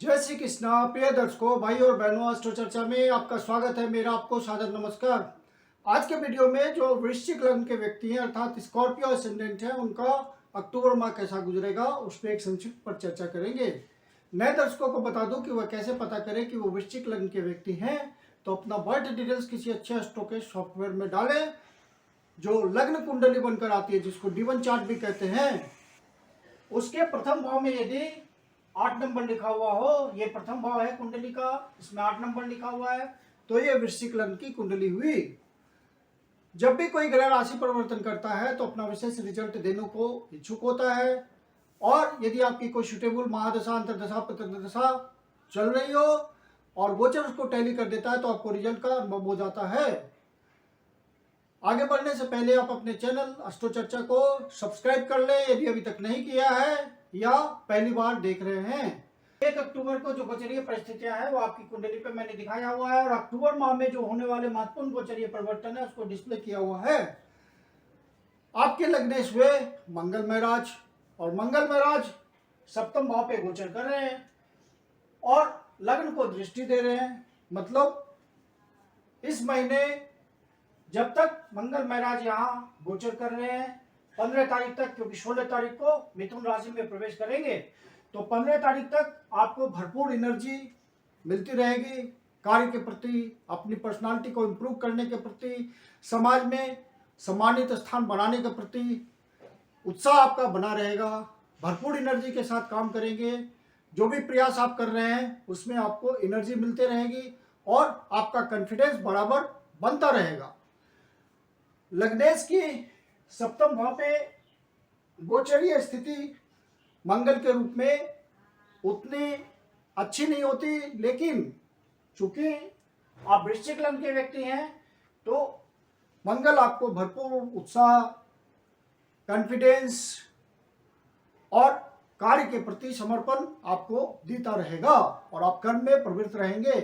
जय श्री कृष्णा। प्रिय दर्शकों, भाई और बहनों, अस्ट्रो चर्चा में आपका स्वागत है। मेरा आपको सादर नमस्कार। आज के वीडियो में जो वृश्चिक लग्न के व्यक्ति हैं अर्थात स्कॉर्पियो असेंडेंट है, उनका अक्टूबर माह कैसा गुजरेगा उस पर एक संक्षिप्त पर चर्चा करेंगे। नए दर्शकों को बता दूं कि वह कैसे पता करें कि वो वृश्चिक लग्न के व्यक्ति हैं। तो अपना बर्थ डिटेल्स किसी अच्छे एस्ट्रो के सॉफ्टवेयर में डालें जो लग्न कुंडली बनकर आती है, जिसको D1 चार्ट भी कहते हैं। उसके प्रथम भाव में यदि 8 नंबर लिखा हुआ हो, ये प्रथम भाव है कुंडली का, इसमें 8 नंबर लिखा हुआ है, तो ये वृश्चिक लग्न की कुंडली हुई। जब भी कोई ग्रह राशि परिवर्तन करता है तो अपना विशेष रिजल्ट देने को इच्छुक होता है, और यदि आपकी कोई सुटेबल महादशा, अंतरदशा, प्रत्यंतरदशा चल रही हो और गोचर उसको टैली कर देता है तो आपको रिजल्ट का अनुभव हो जाता है। आगे बढ़ने से पहले आप अपने चैनल अस्ट्रो चर्चा को सब्सक्राइब कर लें यदि अभी तक नहीं किया है या पहली बार देख रहे हैं। 1 अक्टूबर को जो गोचरीय परिस्थितियां हैं वो आपकी कुंडली पे मैंने दिखाया हुआ है, और अक्टूबर माह में जो होने वाले महत्वपूर्ण गोचरीय परिवर्तन है उसको डिस्प्ले किया हुआ है। आपके लग्नेश हुए मंगल महाराज, और मंगल महाराज सप्तम भाव पे गोचर कर रहे हैं और लग्न को दृष्टि दे रहे हैं। मतलब इस महीने जब तक मंगल महाराज यहाँ गोचर कर रहे हैं 15 तारीख तक, क्योंकि 16 तारीख को मिथुन राशि में प्रवेश करेंगे, तो 15 तारीख तक आपको भरपूर एनर्जी मिलती रहेगी। कार्य के प्रति, अपनी पर्सनालिटी को इम्प्रूव करने के प्रति, समाज में सम्मानित स्थान बनाने के प्रति उत्साह आपका बना रहेगा। भरपूर एनर्जी के साथ काम करेंगे। जो भी प्रयास आप कर रहे हैं उसमें आपको एनर्जी मिलती रहेगी और आपका कॉन्फिडेंस बराबर बनता रहेगा। लग्नेश की सप्तम भाव पे गोचरीय स्थिति मंगल के रूप में उतनी अच्छी नहीं होती, लेकिन चूंकि आप वृश्चिक लग्न के व्यक्ति हैं तो मंगल आपको भरपूर उत्साह, कॉन्फिडेंस और कार्य के प्रति समर्पण आपको देता रहेगा और आप कर्म में प्रवृत्त रहेंगे।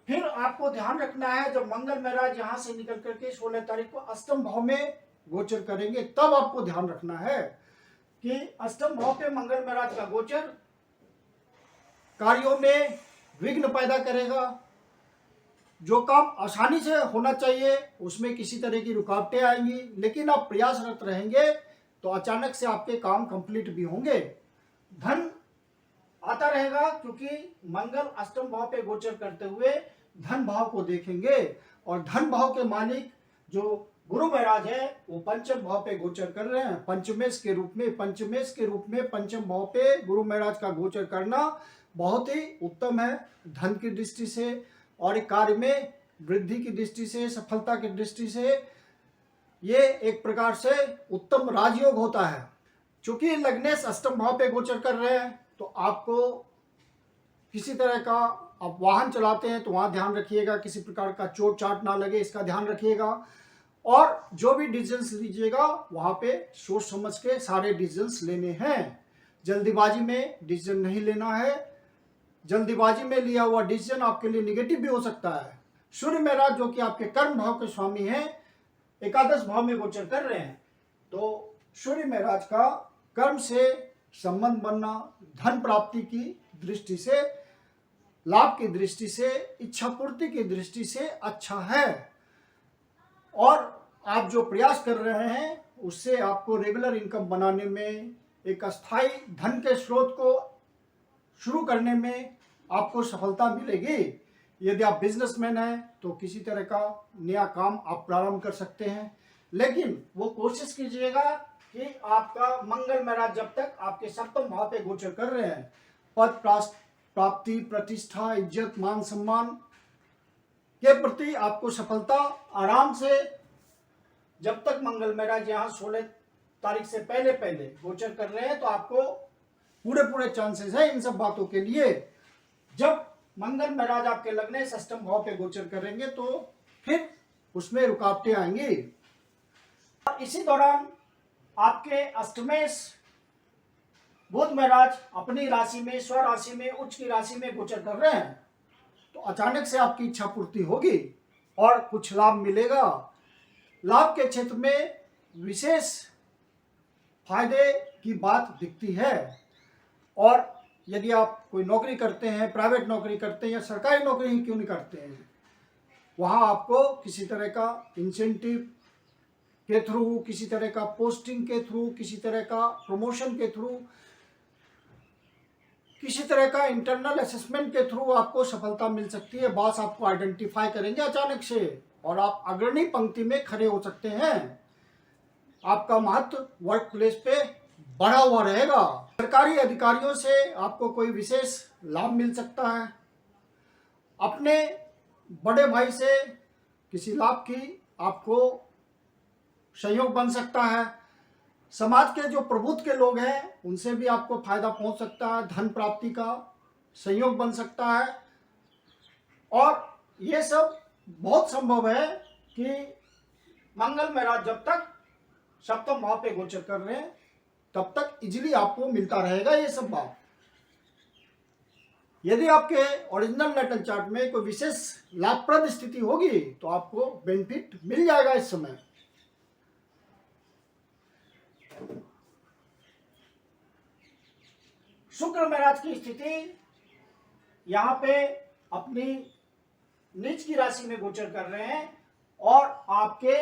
फिर आपको ध्यान रखना है, जब मंगल महाराज यहां से निकल करके 16 तारीख को अष्टम भाव में गोचर करेंगे, तब आपको ध्यान रखना है कि अष्टम भाव पे मंगल महाराज का गोचर कार्यों में विघ्न पैदा करेगा। जो काम आसानी से होना चाहिए उसमें किसी तरह की रुकावटें आएंगी, लेकिन आप प्रयासरत रहेंगे तो अचानक से आपके काम कंप्लीट भी होंगे। धन आता रहेगा क्योंकि मंगल अष्टम भाव पे गोचर करते हुए धन भाव को देखेंगे, और धन भाव के मालिक जो गुरु महाराज है वो पंचम भाव पे गोचर कर रहे हैं। पंचमेश के रूप में पंचम भाव पे गुरु महाराज का गोचर करना बहुत ही उत्तम है, धन की दृष्टि से और कार्य में वृद्धि की दृष्टि से, सफलता की दृष्टि से ये एक प्रकार से उत्तम राजयोग होता है। चूंकि लग्नेश अष्टम भाव पे गोचर कर रहे हैं तो आपको किसी तरह का, आप वाहन चलाते हैं तो वहां ध्यान रखिएगा, किसी प्रकार का चोट चाट ना लगे इसका ध्यान रखिएगा, और जो भी डिसीजंस लीजिएगा वहां पे सोच समझ के सारे डिसीजंस लेने हैं। जल्दीबाजी में डिसीजन नहीं लेना है। जल्दीबाजी में लिया हुआ डिसीजन आपके लिए निगेटिव भी हो सकता है। सूर्य महाराज जो कि आपके कर्म भाव के स्वामी हैं, एकादश भाव में गोचर कर रहे हैं, तो सूर्य महाराज का कर्म से संबंध बनना धन प्राप्ति की दृष्टि से, लाभ की दृष्टि से, इच्छा पूर्ति की दृष्टि से अच्छा है, और आप जो प्रयास कर रहे हैं उससे आपको रेगुलर इनकम बनाने में, एक अस्थाई धन के स्रोत को शुरू करने में आपको सफलता मिलेगी। यदि आप बिजनेसमैन हैं तो किसी तरह का नया काम आप प्रारंभ कर सकते हैं, लेकिन वो कोशिश कीजिएगा कि आपका मंगल महाराज जब तक आपके सप्तम भाव पे गोचर कर रहे हैं, पद प्राप्ति, प्रतिष्ठा, इज्जत, मान सम्मान के प्रति आपको सफलता आराम से, जब तक मंगल महाराज यहाँ 16 तारीख से पहले गोचर कर रहे हैं तो आपको पूरे चांसेस है इन सब बातों के लिए। जब मंगल महाराज आपके लग्नेश अष्टम भाव पे गोचर करेंगे तो फिर उसमें रुकावटें आएंगी। इसी दौरान आपके अष्टमेश बुध महाराज अपनी राशि में, स्वराशि में, उच्च की राशि में गोचर कर रहे हैं, तो अचानक से आपकी इच्छा पूर्ति होगी और कुछ लाभ मिलेगा। लाभ के क्षेत्र में विशेष फायदे की बात दिखती है, और यदि आप कोई नौकरी करते हैं, प्राइवेट नौकरी करते हैं या सरकारी नौकरी ही क्यों नहीं करते हैं, वहाँ आपको किसी तरह का इंसेंटिव के थ्रू, किसी तरह का पोस्टिंग के थ्रू, किसी तरह का प्रमोशन के थ्रू, किसी तरह का इंटरनल असेसमेंट के थ्रू आपको सफलता मिल सकती है। बॉस आपको आइडेंटिफाई करेंगे अचानक से और आप अग्रणी पंक्ति में खड़े हो सकते हैं। आपका महत्व वर्क प्लेस पे बढ़ा हुआ रहेगा। सरकारी अधिकारियों से आपको कोई विशेष लाभ मिल सकता है। अपने बड़े भाई से किसी लाभ की आपको सहयोग बन सकता है। समाज के जो प्रबुद्ध के लोग हैं उनसे भी आपको फायदा पहुंच सकता है। धन प्राप्ति का संयोग बन सकता है। और ये सब बहुत संभव है कि मंगल में राज जब तक सप्तम भाव पे गोचर कर रहे हैं तब तक इजीली आपको मिलता रहेगा ये सब भाव। यदि आपके ओरिजिनल नेटल चार्ट में कोई विशेष लाभप्रद स्थिति होगी तो आपको बेनिफिट मिल जाएगा इस समय। शुक्र महाराज की स्थिति यहाँ पे अपनी नीच की राशि में गोचर कर रहे हैं और आपके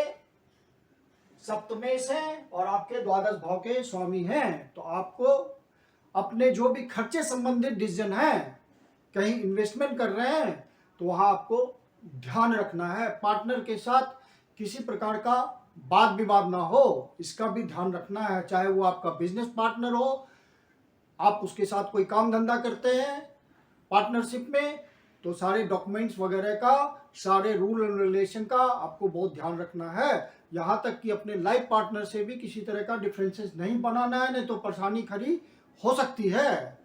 सप्तमेश हैं और आपके द्वादश भाव के स्वामी हैं। तो आपको अपने जो भी खर्चे संबंधित डिसीजन हैं, कहीं इन्वेस्टमेंट कर रहे हैं तो वहाँ आपको ध्यान रखना है। पार्टनर के साथ किसी प्रकार का वाद विवाद ना हो, इसका भी ध्यान रखना है। चाहे वो आपका बिजनेस पार्टनर हो, आप उसके साथ कोई काम धंधा करते हैं पार्टनरशिप में, तो सारे डॉक्यूमेंट्स वगैरह का, सारे रूल एंड रेगुलेशन का आपको बहुत ध्यान रखना है। यहाँ तक कि अपने लाइफ पार्टनर से भी किसी तरह का डिफरेंसेस नहीं बनाना है, नहीं तो परेशानी खड़ी हो सकती है।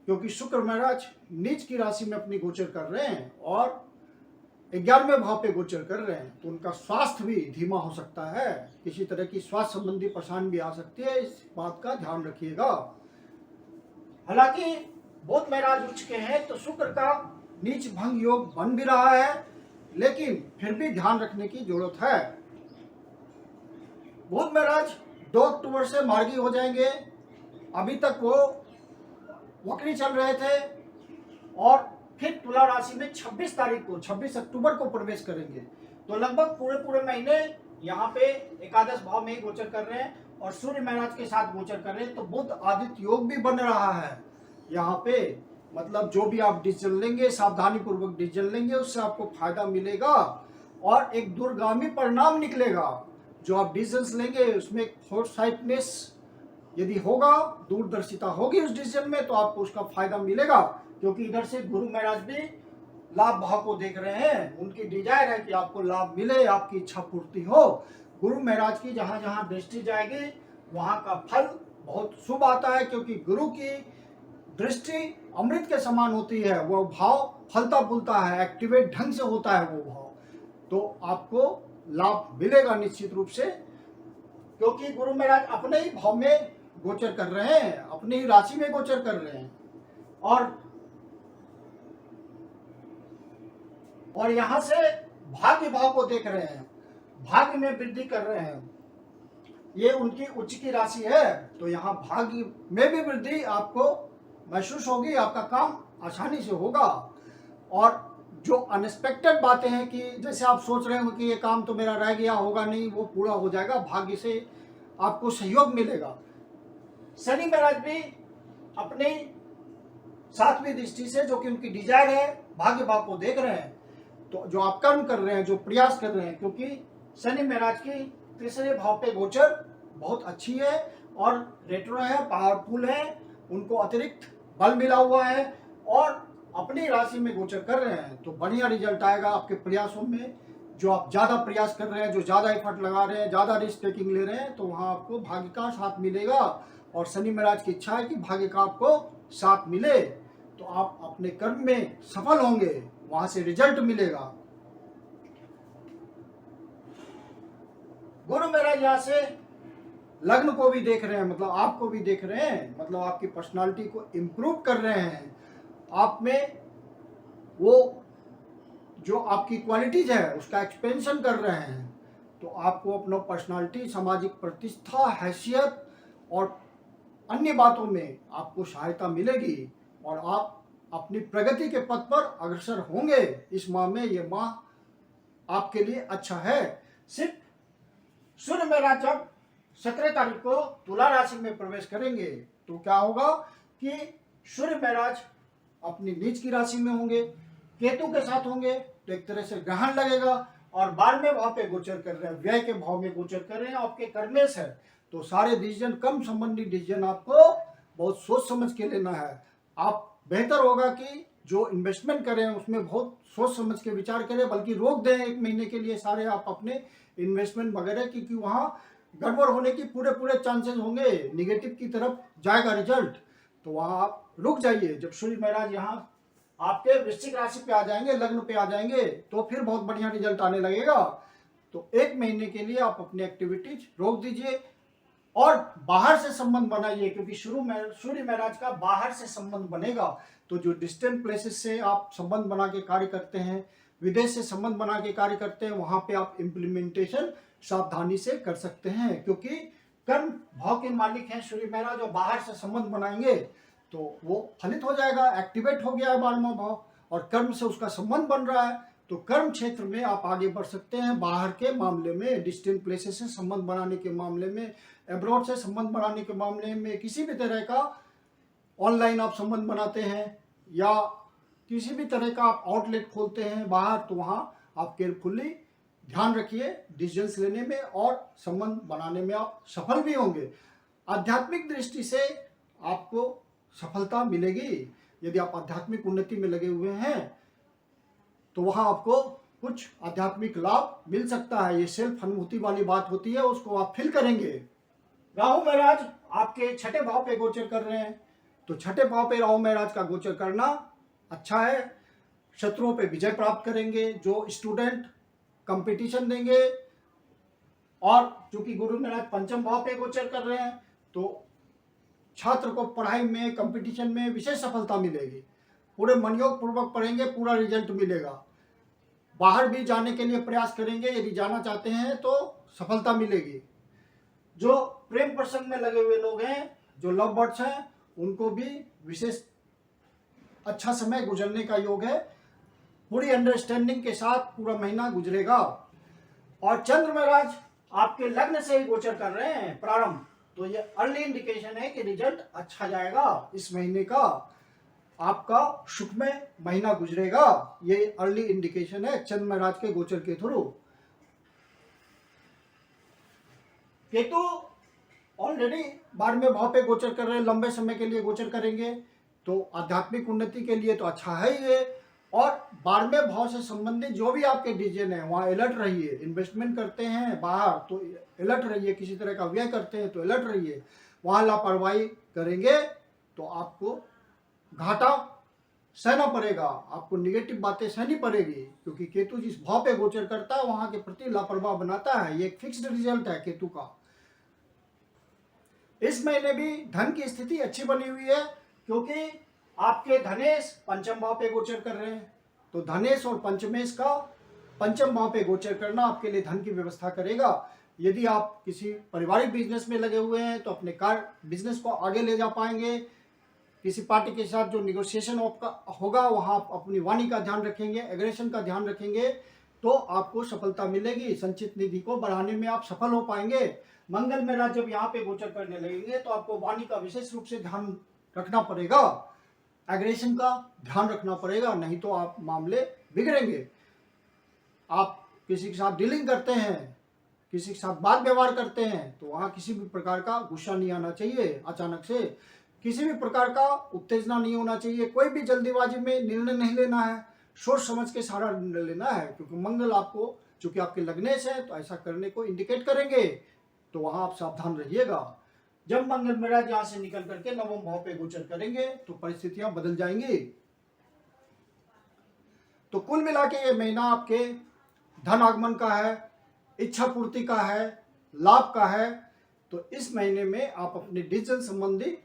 क्योंकि शुक्र महाराज नीच की राशि में अपनी गोचर कर रहे हैं और 11वें भाव पे गोचर कर रहे हैं, तो उनका स्वास्थ्य भी धीमा हो सकता है। किसी तरह की स्वास्थ्य संबंधी परेशानी भी आ सकती है, इस बात का ध्यान रखिएगा। हालांकि बुध महाराज उच्च के हैं तो शुक्र का नीच भंग योग बन भी रहा है, लेकिन फिर भी ध्यान रखने की जरूरत है। बुध महाराज 2 अक्टूबर से मार्गी हो जाएंगे। अभी तक वो वक्री चल रहे थे और फिर तुला राशि में 26 तारीख को, 26 अक्टूबर को प्रवेश करेंगे। तो लगभग पूरे महीने यहाँ पे एकादश भाव में ही गोचर कर रहे हैं और सूर्य महाराज के साथ गोचर कर रहे हैं। तो बुध आदित्य योग भी बन रहा है यहाँ पे। मतलब जो भी आप डिसीजन लेंगे, सावधानी पूर्वक डिसीजन लेंगे, उससे आपको फायदा मिलेगा और एक दूरगामी परिणाम निकलेगा। जो आप डिसीजन लेंगे उसमें फोरसाइटनेस यदि होगा, दूरदर्शिता होगी उस डिसीजन में, तो आपको उसका फायदा मिलेगा। क्योंकि इधर से गुरु महाराज भी लाभ भाव को देख रहे हैं। उनकी डिजायर है कि आपको लाभ मिले, आपकी इच्छा पूर्ति हो। गुरु महाराज की जहां जहां दृष्टि जाएगी वहां का फल बहुत शुभ आता है, क्योंकि गुरु की दृष्टि अमृत के समान होती है। वो भाव फलता फूलता है, एक्टिवेट ढंग से होता है वो भाव, तो आपको लाभ मिलेगा निश्चित रूप से। क्योंकि गुरु महाराज अपने ही भाव में गोचर कर रहे हैं, अपनी ही राशि में गोचर कर रहे हैं और यहां से भाग्य भाव को देख रहे हैं, भाग्य में वृद्धि कर रहे हैं। ये उनकी उच्च की राशि है, तो यहाँ भाग्य में भी वृद्धि आपको महसूस होगी। आपका काम आसानी से होगा और जो अनएक्सपेक्टेड बातें हैं कि जैसे आप सोच रहे हो कि ये काम तो मेरा रह गया, होगा नहीं, वो पूरा हो जाएगा। भाग्य से आपको सहयोग मिलेगा। शनि महाराज भी अपनी 7वीं दृष्टि से, जो कि उनकी डिजायर है, भाग्य भाव को देख रहे हैं। तो जो आप कर्म कर रहे हैं, जो प्रयास कर रहे हैं, क्योंकि शनि महाराज की 3रे भाव पे गोचर बहुत अच्छी है और रेट्रो है, पावरफुल है, उनको अतिरिक्त बल मिला हुआ है और अपनी राशि में गोचर कर रहे हैं। तो बढ़िया रिजल्ट आएगा आपके प्रयासों में। जो आप ज़्यादा प्रयास कर रहे हैं, जो ज़्यादा एफर्ट लगा रहे हैं, ज़्यादा रिस्क टेकिंग ले रहे हैं, तो वहाँ आपको भाग्य का साथ मिलेगा। और शनि महाराज की इच्छा है कि भाग्य का आपको साथ मिले, तो आप अपने कर्म में सफल होंगे, वहां से रिजल्ट मिलेगा। गुरु महाराज यहाँ से लग्न को भी देख रहे हैं, मतलब आपको भी देख रहे हैं, मतलब आपकी पर्सनालिटी को इम्प्रूव कर रहे हैं। आप में वो जो आपकी क्वालिटीज है उसका एक्सपेंशन कर रहे हैं। तो आपको अपना पर्सनालिटी, सामाजिक प्रतिष्ठा, हैसियत और अन्य बातों में आपको सहायता मिलेगी। और आप अपनी प्रगति के पथ पर अग्रसर होंगे। इस माह में ये माह आपके लिए अच्छा है। सिर्फ सूर्य महाराज जब 17 तारीख को तुला राशि में प्रवेश करेंगे तो क्या होगा कि सूर्य महाराज अपनी नीच की राशि में होंगे, केतु के साथ होंगे, तो एक तरह से ग्रहण लगेगा। और 12वें भाव पे गोचर कर रहे हैं, व्यय के भाव में गोचर कर रहे हैं, आपके कर्मेश है। तो सारे डिसीजन, कम संबंधी डिसीजन आपको बहुत सोच समझ के लेना है। आप बेहतर होगा कि जो इन्वेस्टमेंट करें उसमें बहुत सोच समझ के विचार करें, बल्कि रोक दें 1 महीने के लिए सारे आप अपने इन्वेस्टमेंट वगैरह, क्योंकि वहाँ गड़बड़ होने की पूरे चांसेस होंगे, निगेटिव की तरफ जाएगा रिजल्ट। तो वहाँ आप रुक जाइए। जब सूर्य महाराज यहाँ आपके वृश्चिक राशि पे आ जाएंगे, लग्न पे आ जाएंगे, तो फिर बहुत बढ़िया रिजल्ट आने लगेगा। तो 1 महीने के लिए आप अपनी एक्टिविटीज रोक दीजिए और बाहर से संबंध बनाइए, क्योंकि सूर्य महाराज का बाहर से संबंध बनेगा। तो जो डिस्टेंट प्लेसेस से आप संबंध बना के कार्य करते हैं, विदेश से संबंध बना के कार्य करते हैं, वहां पे आप इम्प्लीमेंटेशन सावधानी से कर सकते हैं, क्योंकि कर्म भाव के मालिक हैं सूर्य महाराज। और बाहर से संबंध बनाएंगे तो वो फलित हो जाएगा, एक्टिवेट हो गया है 12वां भाव और कर्म से उसका संबंध बन रहा है। तो कर्म क्षेत्र में आप आगे बढ़ सकते हैं। बाहर के मामले में, डिस्टेंट प्लेसेस से संबंध बनाने के मामले में, एब्रॉड से संबंध बनाने के मामले में, किसी भी तरह का ऑनलाइन आप संबंध बनाते हैं या किसी भी तरह का आप आउटलेट खोलते हैं बाहर, तो वहाँ आप केयरफुली ध्यान रखिए डिसीजंस लेने में और संबंध बनाने में आप सफल भी होंगे। आध्यात्मिक दृष्टि से आपको सफलता मिलेगी। यदि आप आध्यात्मिक उन्नति में लगे हुए हैं तो वहां आपको कुछ आध्यात्मिक लाभ मिल सकता है। ये सेल्फ अनुभूति वाली बात होती है, उसको आप फील करेंगे। राहु महाराज आपके 6ठे भाव पे गोचर कर रहे हैं, तो 6ठे भाव पे राहु महाराज का गोचर करना अच्छा है। शत्रुओं पे विजय प्राप्त करेंगे, जो स्टूडेंट कंपटीशन देंगे। और चूंकि गुरु महाराज 5म भाव पे गोचर कर रहे हैं तो छात्र को पढ़ाई में, कंपटीशन में विशेष सफलता मिलेगी। पूरे मनयोग पूर्वक पढ़ेंगे, पूरा रिजल्ट मिलेगा। बाहर भी जाने के लिए प्रयास करेंगे, यदि जाना चाहते हैं तो सफलता मिलेगी। जो प्रेम प्रसंग में लगे हुए लोग हैं, जो लव बर्ड्स हैं, उनको भी विशेष अच्छा समय गुजरने का योग है। पूरी अंडरस्टैंडिंग के साथ पूरा महीना गुजरेगा। और चंद्र महाराज आपके लग्न से ही गोचर कर रहे हैं प्रारंभ, तो ये अर्ली इंडिकेशन है कि रिजल्ट अच्छा जाएगा। इस महीने का आपका सुखमय महीना गुजरेगा, ये अर्ली इंडिकेशन है चंद्र महाराज के गोचर के थ्रू। केतु ऑलरेडी 12वें भाव पे गोचर कर रहे हैं, लंबे समय के लिए गोचर करेंगे, तो आध्यात्मिक उन्नति के लिए तो अच्छा है ही है। और 12वें भाव से संबंधित जो भी आपके डिसीजन है वहाँ अलर्ट रहिए। इन्वेस्टमेंट करते हैं बाहर तो अलर्ट रहिए, किसी तरह का व्यय करते हैं तो अलर्ट रहिए। वहाँ लापरवाही करेंगे तो आपको घाटा सहना पड़ेगा, आपको निगेटिव बातें सहनी पड़ेगी, क्योंकि केतु जिस भाव पे गोचर करता है वहाँ के प्रति लापरवाह बनाता है। ये एक फिक्स्ड रिजल्ट है केतु का। इस महीने भी धन की स्थिति अच्छी बनी हुई है, क्योंकि आपके धनेश 5म भाव पे गोचर कर रहे हैं। तो धनेश और पंचमेश का 5म भाव पे गोचर करना आपके लिए धन की व्यवस्था करेगा। यदि आप किसी पारिवारिक बिजनेस में लगे हुए हैं तो अपने बिजनेस को आगे ले जा पाएंगे। किसी पार्टी के साथ जो निगोशिएशन होगा वहाँ आप अपनी वाणी का ध्यान रखेंगे, एग्रेशन का ध्यान रखेंगे, तो आपको सफलता मिलेगी। संचित निधि को बढ़ाने में आप सफल हो पाएंगे। मंगल महाराज जब यहाँ पे गोचर करने लगेंगे तो आपको वाणी का विशेष रूप से ध्यान रखना पड़ेगा, एग्रेशन का ध्यान रखना पड़ेगा, नहीं तो आप मामले बिगड़ेंगे। आप किसी के साथ डीलिंग करते हैं, किसी के साथ बात व्यवहार करते हैं, तो वहाँ किसी भी प्रकार का गुस्सा नहीं आना चाहिए। अचानक से किसी भी प्रकार का उत्तेजना नहीं होना चाहिए। कोई भी जल्दीबाजी में निर्णय नहीं लेना है, सोच समझ के सारा निर्णय लेना है, क्योंकि मंगल आपको, चूंकि आपके लग्नेश है, तो ऐसा करने को इंडिकेट करेंगे। तो वहाँ आप सावधान रहिएगा। जब मंगल महाराज यहाँ से निकल करके 9वें भाव पे गोचर करेंगे तो परिस्थितियां बदल जाएंगी। तो कुल मिला के ये महीना आपके धन आगमन का है, इच्छा पूर्ति का है, लाभ का है। तो इस महीने में आप अपने डिसीजन संबंधी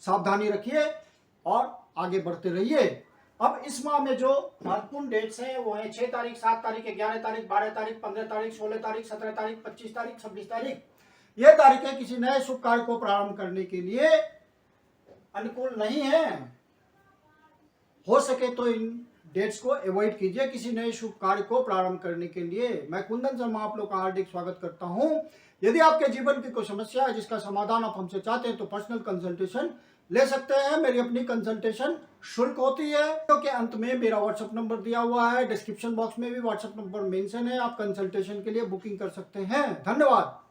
सावधानी रखिए और आगे बढ़ते रहिए। अब इस माह में जो महत्वपूर्ण डेट्स हैं वो है 6 तारीख, 7 तारीख, 11 तारीख, 12 तारीख, 15 तारीख, 16 तारीख, 17 तारीख, 25 तारीख, 26 तारीख। ये तारीखें किसी नए शुभ कार्य को प्रारंभ करने के लिए अनुकूल नहीं है। हो सके तो इन डेट्स को अवॉइड कीजिए किसी नए शुभ कार्य को प्रारंभ करने के लिए। मैं कुंदन शर्मा आप लोग का हार्दिक स्वागत करता हूं। यदि आपके जीवन की कोई समस्या है जिसका समाधान आप हमसे चाहते हैं तो पर्सनल कंसल्टेशन ले सकते हैं। मेरी अपनी कंसल्टेशन शुल्क होती है। वीडियो के अंत में मेरा व्हाट्सएप नंबर दिया हुआ है, डिस्क्रिप्शन बॉक्स में भी व्हाट्सएप नंबर मेंशन है। आप कंसल्टेशन के लिए बुकिंग कर सकते हैं। धन्यवाद।